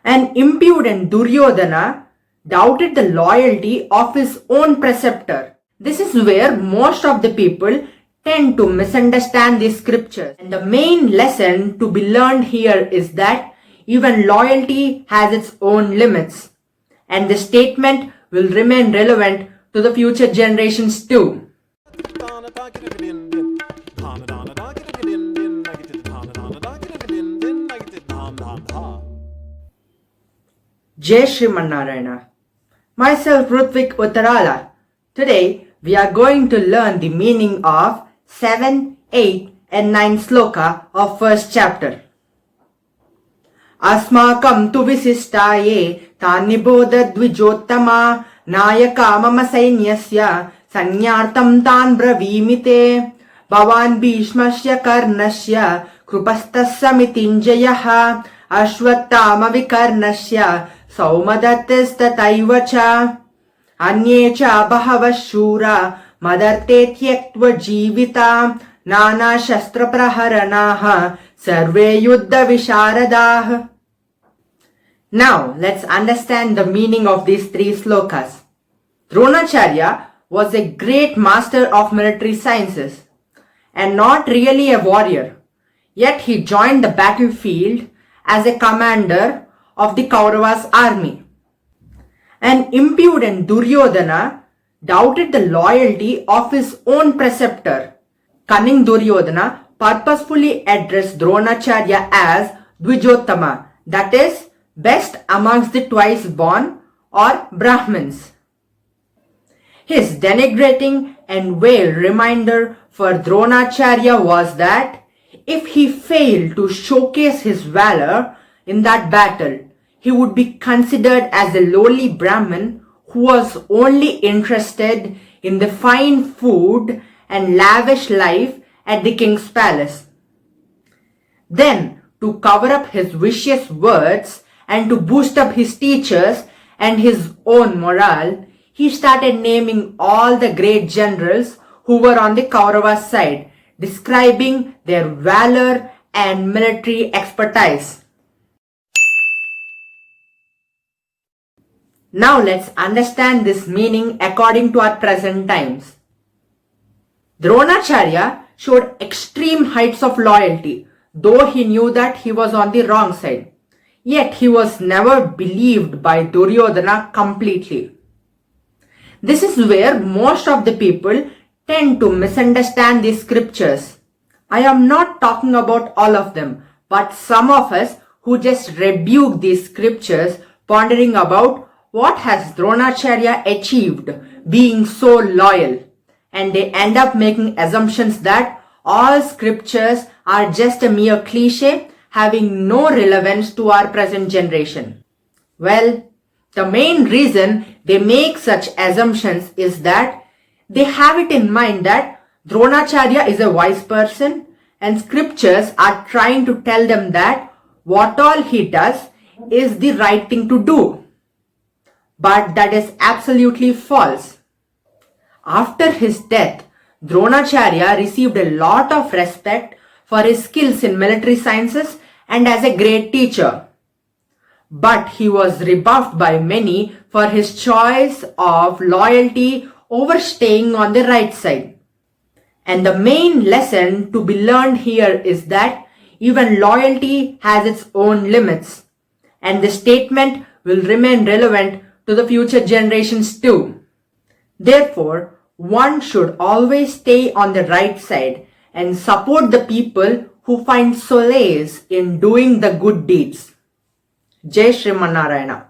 An impudent Duryodhana doubted the loyalty of his own preceptor. This is where most of the people tend to misunderstand the scriptures. And the main lesson to be learned here is that even loyalty has its own limits. And the statement will remain relevant to the future generations too. Jai Srimanarayana. Myself Rutvik Uttarala. Today we are going to learn the meaning of 7, 8 and 9 sloka of first chapter. Asmakam tu visishtaye tanibodha dvijottama nayaka mama sainyasya sanyartam tan bravimite bhavan bhishmasya karnasya krupastasya mitinjayaha ashwattama vikarnasya saumadattistataivacha अन्ये च बहवः शूरा मदर्ते त्यक्त्वा जीविता नाना शस्त्र प्रहरणाः सर्वे युद्ध विशारदाः. Now let's understand the meaning of these three slokas. Dronacharya was a great master of military sciences and not really a warrior. Yet he joined the battlefield as a commander of the Kauravas army. An impudent Duryodhana doubted the loyalty of his own preceptor. Cunning Duryodhana purposefully addressed Dronacharya as Dvijottama, that is, best amongst the twice born or Brahmins. His denigrating and veiled reminder for Dronacharya was that if he failed to showcase his valor in that battle, he would be considered as a lowly Brahmin who was only interested in the fine food and lavish life at the king's palace. Then, to cover up his vicious words and to boost up his teachers and his own morale, he started naming all the great generals who were on the Kaurava side, describing their valor and military expertise. Now let's understand this meaning according to our present times. Dronacharya showed extreme heights of loyalty, though he knew that he was on the wrong side. Yet he was never believed by Duryodhana completely. This is where most of the people tend to misunderstand the scriptures. I am not talking about all of them, but some of us who just rebuke these scriptures, pondering about what has Dronacharya achieved being so loyal, and they end up making assumptions that all scriptures are just a mere cliche having no relevance to our present generation. Well, the main reason they make such assumptions is that they have it in mind that Dronacharya is a wise person and scriptures are trying to tell them that what all he does is the right thing to do. But that is absolutely false. After his death, Dronacharya received a lot of respect for his skills in military sciences and as a great teacher. But he was rebuffed by many for his choice of loyalty over staying on the right side. And the main lesson to be learned here is that even loyalty has its own limits. And the statement will remain relevant to the future generations too. Therefore, one should always stay on the right side and support the people who find solace in doing the good deeds. Jai Srimanarayana.